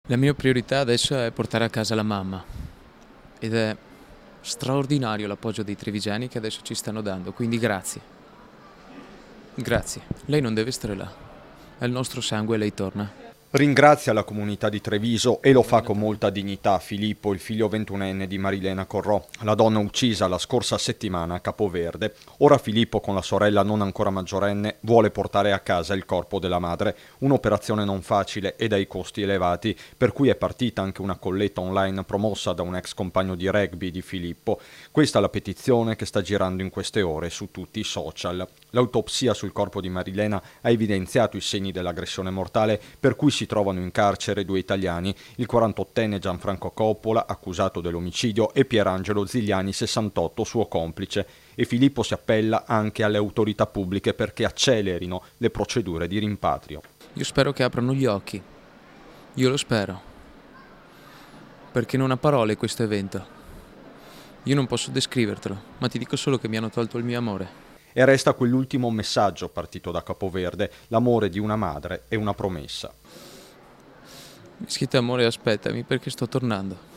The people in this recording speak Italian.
La mia priorità adesso è portare a casa la mamma ed è straordinario l'appoggio dei trevigiani che adesso ci stanno dando, quindi grazie. Grazie. Lei non deve stare là. È il nostro sangue e lei torna. Ringrazia la comunità di Treviso e lo fa con molta dignità Filippo, il figlio 21enne di Marilena Corrò, la donna uccisa la scorsa settimana a Capoverde. Ora Filippo, con la sorella non ancora maggiorenne, vuole portare a casa il corpo della madre, un'operazione non facile e dai costi elevati, per cui è partita anche una colletta online promossa da un ex compagno di rugby di Filippo. Questa è la petizione che sta girando in queste ore su tutti i social. L'autopsia sul corpo di Marilena ha evidenziato i segni dell'aggressione mortale, per cui si trovano in carcere due italiani, il 48enne Gianfranco Coppola, accusato dell'omicidio, e Pierangelo Zigliani, 68, suo complice. E Filippo si appella anche alle autorità pubbliche perché accelerino le procedure di rimpatrio. Io spero che aprano gli occhi. Io lo spero. Perché non ha parole questo evento. Io non posso descrivertelo, ma ti dico solo che mi hanno tolto il mio amore. E resta quell'ultimo messaggio partito da Capoverde, l'amore di una madre e una promessa. Schietta amore, aspettami perché sto tornando.